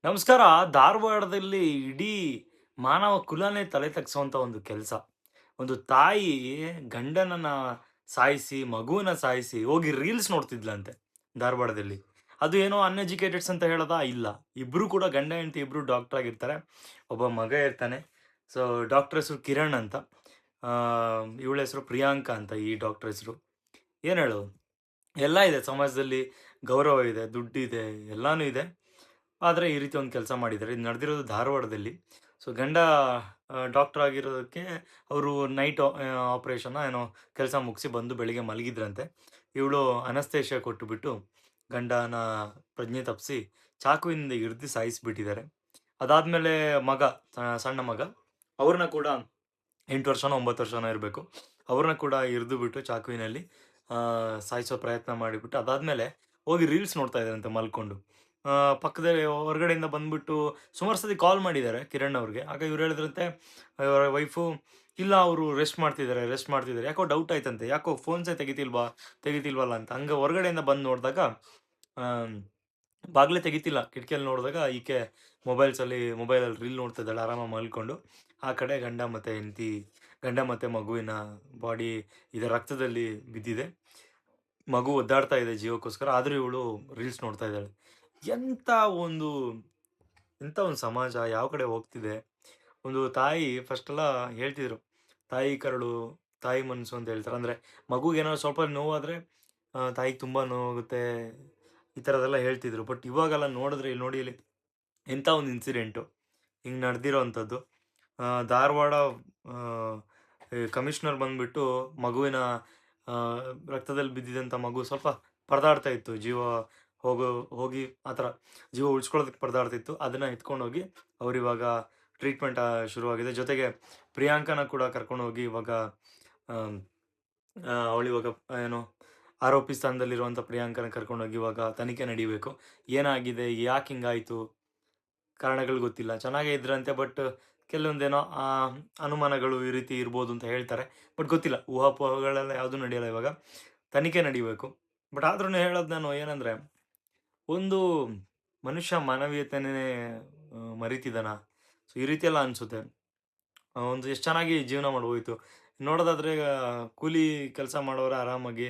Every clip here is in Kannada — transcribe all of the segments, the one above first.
ನಮಸ್ಕಾರ. ಧಾರವಾಡದಲ್ಲಿ ಇಡೀ ಮಾನವ ಕುಲನೇ ತಲೆ ತಗ್ಗಿಸುವಂತ ಒಂದು ಕೆಲಸ. ಒಂದು ತಾಯಿ ಗಂಡನನ್ನ ಸಾಯಿಸಿ, ಮಗುವನ್ನ ಸಾಯಿಸಿ ಹೋಗಿ ರೀಲ್ಸ್ ನೋಡ್ತಿದ್ಲಂತೆ ಧಾರವಾಡದಲ್ಲಿ. ಅದು ಏನೋ ಅನ್‌ಎಜುಕೇಟೆಡ್ಸ್ ಅಂತ ಹೇಳೋದಾ? ಇಲ್ಲ. ಇಬ್ರು ಕೂಡ ಗಂಡ ಹೆಂಡತಿ ಇಬ್ರು ಡಾಕ್ಟರ್ ಆಗಿರ್ತಾರೆ. ಒಬ್ಬ ಮಗ ಇರ್ತಾನೆ. ಸೊ ಡಾಕ್ಟರ್ ಹೆಸರು ಕಿರಣ್ ಅಂತ. ಇವಳ ಹೆಸರು ಪ್ರಿಯಾಂಕಾ ಅಂತ ಈ ಡಾಕ್ಟರ್ ಹೆಸರು. ಏನ್ ಹೇಳೋದು? ಎಲ್ಲ ಇದೆ ಸಮಾಜದಲ್ಲಿ, ಗೌರವ ಇದೆ, ದುಡ್ಡಿದೆ, ಎಲ್ಲಾನು ಇದೆ. ಆದ್ರೆ ಈ ರೀತಿ ಒಂದು ಕೆಲಸ ಮಾಡಿದ್ದಾರೆ. ಇದು ನಡೆದಿರೋದು ಧಾರವಾಡದಲ್ಲಿ. ಸೊ ಗಂಡ ಡಾಕ್ಟರ್ ಆಗಿರೋದಕ್ಕೆ ಅವರು ನೈಟ್ ಆಪರೇಷನೋ ಏನೋ ಕೆಲಸ ಮುಗಿಸಿ ಬಂದು ಬೆಳಿಗ್ಗೆ ಮಲಗಿದ್ರಂತೆ. ಇವಳು ಅನಸ್ತೇಶಿಯಾ ಕೊಟ್ಟುಬಿಟ್ಟು ಗಂಡನ ಪ್ರಜ್ಞೆ ತಪ್ಪಿಸಿ ಚಾಕುವಿನಿಂದ ಇರಿದು ಸಾಯಿಸಿಬಿಟ್ಟಿದ್ದಾರೆ. ಅದಾದ್ಮೇಲೆ ಮಗ, ಸಣ್ಣ ಮಗ, ಅವ್ರನ್ನ ಕೂಡ 8 ವರ್ಷನೋ 9 ವರ್ಷನೋ ಇರಬೇಕು. ಅವ್ರನ್ನ ಕೂಡ ಇರಿದು ಬಿಟ್ಟು ಚಾಕುವಿನಲ್ಲಿ ಸಾಯಿಸೋ ಪ್ರಯತ್ನ ಮಾಡಿಬಿಟ್ಟು ಅದಾದ್ಮೇಲೆ ಹೋಗಿ ರೀಲ್ಸ್ ನೋಡ್ತಾ ಇದ್ದಾರಂತೆ ಮಲ್ಕೊಂಡು. ಪಕ್ಕದಲ್ಲಿ ಹೊರಗಡೆಯಿಂದ ಬಂದ್ಬಿಟ್ಟು ಸುಮಾರು ಸತಿ ಕಾಲ್ ಮಾಡಿದ್ದಾರೆ ಕಿರಣ್ ಅವ್ರಿಗೆ. ಆಗ ಇವ್ರು ಹೇಳಿದ್ರಂತೆ, ಅವರ ವೈಫು, "ಇಲ್ಲ, ಅವರು ರೆಸ್ಟ್ ಮಾಡ್ತಿದ್ದಾರೆ, ರೆಸ್ಟ್ ಮಾಡ್ತಿದ್ದಾರೆ." ಯಾಕೋ ಡೌಟ್ ಆಯ್ತಂತೆ. ಯಾಕೋ ಫೋನ್ಸೇ ತೆಗಿತಿಲ್ವಲ್ಲ ಅಂತ. ಹಂಗೆ ಹೊರಗಡೆಯಿಂದ ಬಂದು ನೋಡಿದಾಗ ಆಹ್, ಬಾಗ್ಲೇ ತೆಗಿತಿಲ್ಲ. ಕಿಟಕಿಯಲ್ಲಿ ನೋಡಿದಾಗ ಈಕೆ ಮೊಬೈಲಲ್ಲಿ ರೀಲ್ ನೋಡ್ತಾ ಇದ್ದಾಳೆ ಆರಾಮಾಗಿ ಮಲ್ಕೊಂಡು. ಆ ಕಡೆ ಗಂಡ ಮತ್ತೆ ಮಗುವಿನ ಬಾಡಿ ಇದೆ, ರಕ್ತದಲ್ಲಿ ಬಿದ್ದಿದೆ. ಮಗು ಒದ್ದಾಡ್ತಾ ಇದೆ ಜೀವಕ್ಕೋಸ್ಕರ. ಆದ್ರೂ ಇವಳು ರೀಲ್ಸ್ ನೋಡ್ತಾ ಇದ್ದಾಳೆ. ಎಂಥ ಒಂದು ಎಂಥ ಒಂದು ಸಮಾಜ ಯಾವ ಕಡೆ ಹೋಗ್ತಿದೆ. ಒಂದು ತಾಯಿ ಫಸ್ಟೆಲ್ಲ ಹೇಳ್ತಿದ್ರು, ತಾಯಿ ಕರುಳು, ತಾಯಿ ಮನಸ್ಸು ಅಂತ ಹೇಳ್ತಾರೆ. ಅಂದ್ರೆ ಮಗುಗೇನಾದ್ರು ಸ್ವಲ್ಪ ನೋವಾದ್ರೆ ತಾಯಿಗೆ ತುಂಬಾ ನೋವಾಗುತ್ತೆ. ಈ ಥರದ್ದೆಲ್ಲ ಹೇಳ್ತಿದ್ರು. ಬಟ್ ಇವಾಗೆಲ್ಲ ನೋಡಿದ್ರೆ ಇಲ್ಲಿ ನೋಡಿ ಇಲ್ಲಿ ಎಂಥ ಒಂದು ಇನ್ಸಿಡೆಂಟು ಹಿಂಗ್ ನಡೆದಿರೋವಂಥದ್ದು. ಧಾರವಾಡ ಆಹ್, ಈ ಕಮಿಷನರ್ ಬಂದ್ಬಿಟ್ಟು ಮಗುವಿನ ರಕ್ತದಲ್ಲಿ ಬಿದ್ದಿದಂಥ ಮಗು ಸ್ವಲ್ಪ ಪರದಾಡ್ತಾ ಇತ್ತು. ಹೋಗೋ ಹೋಗಿ ಆ ಥರ ಜೀವ ಉಳಿಸ್ಕೊಳ್ಳೋದಕ್ಕೆ ಪರದಾಡ್ತಿತ್ತು. ಅದನ್ನ ಎತ್ಕೊಂಡೋಗಿ ಅವರಿವಾಗ ಟ್ರೀಟ್ಮೆಂಟ್ ಶುರುವಾಗಿದೆ. ಜೊತೆಗೆ ಪ್ರಿಯಾಂಕನ ಕೂಡ ಕರ್ಕೊಂಡೋಗಿ ಇವಾಗ ಆಹ್, ಅವಳಿವಾಗ ಏನು ಆರೋಪಿ ಸ್ಥಾನದಲ್ಲಿರುವಂಥ ಪ್ರಿಯಾಂಕನ ಕರ್ಕೊಂಡೋಗಿ ಇವಾಗ ತನಿಖೆ ನಡಿಬೇಕು. ಏನಾಗಿದೆ? ಯಾಕೆ ಹಿಂಗಾಯ್ತು? ಕಾರಣಗಳು ಗೊತ್ತಿಲ್ಲ. ಚೆನ್ನಾಗೇ ಇದ್ರಂತೆ. ಬಟ್ ಕೆಲವೊಂದೇನೋ ಅನುಮಾನಗಳು ಈ ರೀತಿ ಇರ್ಬೋದು ಅಂತ ಹೇಳ್ತಾರೆ. ಬಟ್ ಗೊತ್ತಿಲ್ಲ. ಊಹಾಪೋಹಗಳೆಲ್ಲ ಯಾವುದು ನಡೆಯಲ್ಲ ಇವಾಗ. ತನಿಖೆ ನಡಿಬೇಕು. ಬಟ್ ಆದ್ರೂನು ಹೇಳೋದು ನಾನು ಏನಂದ್ರೆ, ಒಂದು ಮನುಷ್ಯ ಮಾನವೀಯತೆನೇ ಮರೀತಿದ್ದಾನಾ? ಸೊ ಈ ರೀತಿ ಎಲ್ಲ ಅನ್ಸುತ್ತೆ. ಒಂದು ಎಷ್ಟು ಚೆನ್ನಾಗಿ ಜೀವನ ಮಾಡ್ಬೋದಿತ್ತು. ನೋಡೋದಾದ್ರೆ ಕೂಲಿ ಕೆಲಸ ಮಾಡೋರು ಆರಾಮಾಗಿ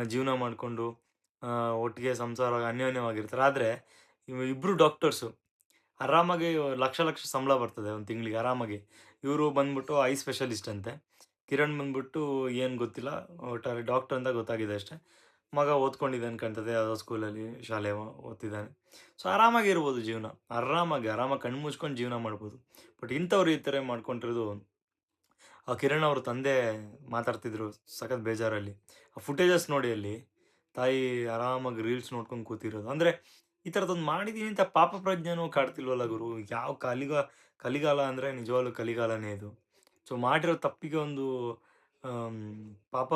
ಜೀವನ ಮಾಡ್ಕೊಂಡು ಒಟ್ಟಿಗೆ ಸಂಸಾರ ಅನ್ಯೋನ್ಯವಾಗಿರ್ತಾರೆ. ಆದ್ರೆ ಇಬ್ರು ಡಾಕ್ಟರ್ಸು ಆರಾಮಾಗಿ ಲಕ್ಷ ಲಕ್ಷ ಸಂಬಳ ಬರ್ತದೆ ಒಂದು ತಿಂಗಳಿಗೆ ಆರಾಮಾಗಿ. ಇವರು ಬಂದ್ಬಿಟ್ಟು ಐ ಸ್ಪೆಷಲಿಸ್ಟ್ ಅಂತೆ. ಕಿರಣ್ ಬಂದ್ಬಿಟ್ಟು ಏನು ಗೊತ್ತಿಲ್ಲ. ಒಟ್ಟಾರೆ ಡಾಕ್ಟರ್ ಅಂತ ಗೊತ್ತಾಗಿದೆ ಅಷ್ಟೇ. ಮಗ ಓದ್ಕೊಂಡಿದ್ದಾನೆ ಕಾಣ್ತದೆ ಯಾವುದೋ ಸ್ಕೂಲಲ್ಲಿ, ಓದ್ತಿದ್ದಾನೆ. ಸೊ ಆರಾಮಾಗಿರ್ಬೋದು ಜೀವನ. ಆರಾಮಾಗಿ ಕಣ್ಣು ಮುಚ್ಕೊಂಡು ಜೀವನ ಮಾಡ್ಬೋದು. ಬಟ್ ಇಂಥವ್ರು ಈ ಥರ ಮಾಡ್ಕೊಂಡಿರೋದು, ಆ ಕಿರಣ್ ಅವ್ರ ತಂದೆ ಮಾತಾಡ್ತಿದ್ರು ಸಖತ್ ಬೇಜಾರಲ್ಲಿ. ಆ ಫುಟೇಜಸ್ ನೋಡಿ ಅಲ್ಲಿ, ತಾಯಿ ಆರಾಮಾಗಿ ರೀಲ್ಸ್ ನೋಡ್ಕೊಂಡು ಕೂತಿರೋದು. ಅಂದ್ರೆ ಈ ಥರದೊಂದು ಮಾಡಿದೀನಿ ಅಂತ ಪಾಪ ಪ್ರಜ್ಞೆನೂ ಕಾಡ್ತಿಲ್ವಲ್ಲ ಗುರು. ಯಾವ ಕಲಿಗಾಲ ಅಂದ್ರೆ ನಿಜವಾಗ್ಲೂ ಕಲಿಗಾಲನೇ ಇದು. ಸೊ ಮಾಡಿರೋ ತಪ್ಪಿಗೆ ಒಂದು ಆಮ್, ಪಾಪ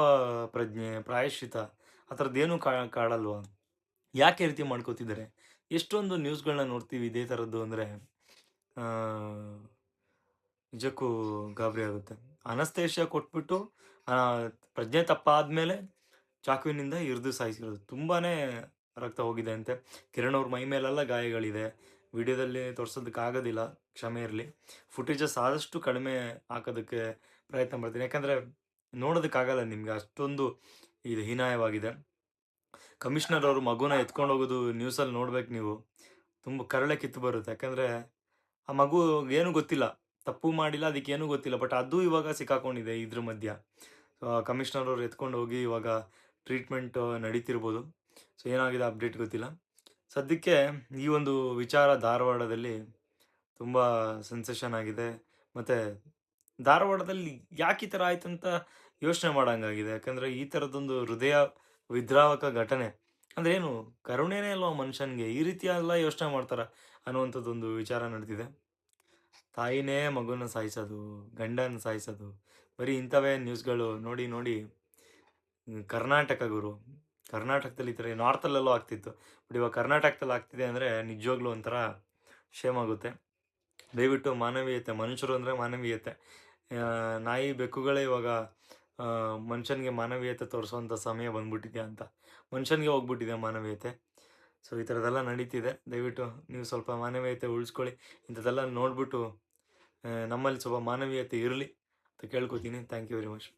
ಪ್ರಜ್ಞೆ, ಪ್ರಾಯಶ್ಚಿತ್ತ ಆ ಥರದ್ದೇನೂ ಕಾಡಲ್ವಾ? ಯಾಕೆ ಈ ರೀತಿ ಮಾಡ್ಕೋತಿದ್ದಾರೆ? ಎಷ್ಟೊಂದು ನ್ಯೂಸ್‌ಗಳನ್ನ ನೋಡ್ತೀವಿ ಇದೇ ಥರದ್ದು ಅಂದ್ರೆ ಆ ನಿಜಕ್ಕೂ ಗಾಬರಿ ಆಗುತ್ತೆ. ಅನಸ್ತೇಶಿಯಾ ಕೊಟ್ಬಿಟ್ಟು ಪ್ರಜ್ಞೆ ತಪ್ಪಾದ್ಮೇಲೆ ಚಾಕುವಿನಿಂದ ಇರಿದು ಸಾಯಿಸಿರೋದು. ತುಂಬಾನೇ ರಕ್ತ ಹೋಗಿದೆ ಅಂತೆ. ಕಿರಣ್ ಅವ್ರ ಮೈ ಮೇಲೆಲ್ಲ ಗಾಯಗಳಿದೆ. ವಿಡಿಯೋದಲ್ಲಿ ತೋರ್ಸೋದಕ್ಕಾಗೋದಿಲ್ಲ, ಕ್ಷಮೆ ಇರಲಿ. ಫುಟೇಜಸ್ ಆದಷ್ಟು ಕಡಿಮೆ ಹಾಕೋದಕ್ಕೆ ಪ್ರಯತ್ನ ಪಡ್ತೀನಿ. ಯಾಕಂದ್ರೆ ನೋಡೋದಕ್ಕಾಗಲ್ಲ ನಿಮ್ಗೆ, ಅಷ್ಟೊಂದು ಇದು ಹೀನಾಯವಾಗಿದೆ. ಕಮಿಷನರ್ ಅವರು ಮಗುನ ಎತ್ಕೊಂಡು ಹೋಗೋದು ನ್ಯೂಸಲ್ಲಿ ನೋಡ್ಬೇಕು ನೀವು. ತುಂಬ ಕರಳೆ ಕಿತ್ತು ಬರುತ್ತೆ. ಯಾಕಂದ್ರೆ ಆ ಮಗುಗೇನು ಗೊತ್ತಿಲ್ಲ. ತಪ್ಪು ಮಾಡಿಲ್ಲ, ಅದಕ್ಕೇನು ಗೊತ್ತಿಲ್ಲ. ಬಟ್ ಅದು ಇವಾಗ ಸಿಕ್ಕಾಕೊಂಡಿದೆ ಇದ್ರ ಮಧ್ಯ. ಕಮಿಷನರ್ ಅವ್ರು ಎತ್ಕೊಂಡು ಹೋಗಿ ಇವಾಗ ಟ್ರೀಟ್ಮೆಂಟ್ ನಡೀತಿರ್ಬೋದು. ಸೊ ಏನಾಗಿದೆ ಅಪ್ಡೇಟ್ ಗೊತ್ತಿಲ್ಲ. ಸದ್ಯಕ್ಕೆ ಈ ಒಂದು ವಿಚಾರ ಧಾರವಾಡದಲ್ಲಿ ತುಂಬ ಸೆನ್ಸೇಷನ್ ಆಗಿದೆ. ಮತ್ತೆ ಧಾರವಾಡದಲ್ಲಿ ಯಾಕೆ ಈ ಥರ ಆಯ್ತಂತ ಯೋಚನೆ ಮಾಡಂಗಾಗಿದೆ. ಯಾಕಂದ್ರೆ ಈ ಥರದ್ದೊಂದು ಹೃದಯ ವಿದ್ರಾವಕ ಘಟನೆ ಅಂದ್ರೆ ಏನು, ಕರುಣೆನೇ ಅಲ್ವಾ ಮನುಷ್ಯನ್ಗೆ? ಈ ರೀತಿ ಎಲ್ಲ ಯೋಚನೆ ಮಾಡ್ತಾರ ಅನ್ನುವಂಥದ್ದೊಂದು ವಿಚಾರ ನಡೆದಿದೆ. ತಾಯಿನೇ ಮಗುನ ಸಾಯಿಸೋದು, ಗಂಡನ ಸಾಯಿಸೋದು, ಬರೀ ಇಂಥವೇ ನ್ಯೂಸ್‌ಗಳು ನೋಡಿ ನೋಡಿ ಕರ್ನಾಟಕ ಗುರು. ಕರ್ನಾಟಕದಲ್ಲಿ ಈ ಥರ ನಾರ್ತಲ್ಲೆಲ್ಲೋ ಆಗ್ತಿತ್ತು. ಬಟ್ ಇವಾಗ ಕರ್ನಾಟಕದಲ್ಲಿ ಆಗ್ತಿದೆ ಅಂದರೆ ನಿಜವಾಗ್ಲೂ ಒಂಥರ ಶೇಮ್ ಆಗುತ್ತೆ. ದಯವಿಟ್ಟು ಮಾನವೀಯತೆ, ಮನುಷ್ಯರು ಅಂದರೆ ಮಾನವೀಯತೆ. ನಾಯಿ, ಬೆಕ್ಕುಗಳೇ ಇವಾಗ ಮನುಷ್ಯನಿಗೆ ಮಾನವೀಯತೆ ತೋರಿಸುವಂಥ ಸಮಯ ಬಂದ್ಬಿಟ್ಟಿದೆ ಅಂತ. ಮನುಷ್ಯನಿಗೆ ಹೋಗ್ಬಿಟ್ಟಿದೆ ಮಾನವೀಯತೆ. ಸೊ ಈ ಥರದ್ದೆಲ್ಲ ನಡೀತಿದೆ. ದಯವಿಟ್ಟು ನೀವು ಸ್ವಲ್ಪ ಮಾನವೀಯತೆ ಉಳಿಸ್ಕೊಳ್ಳಿ. ಇಂಥದ್ದೆಲ್ಲ ನೋಡ್ಬಿಟ್ಟು ನಮ್ಮಲ್ಲಿ ಸ್ವಲ್ಪ ಮಾನವೀಯತೆ ಇರಲಿ ಅಂತ ಕೇಳ್ಕೊತೀನಿ. Thank you very much.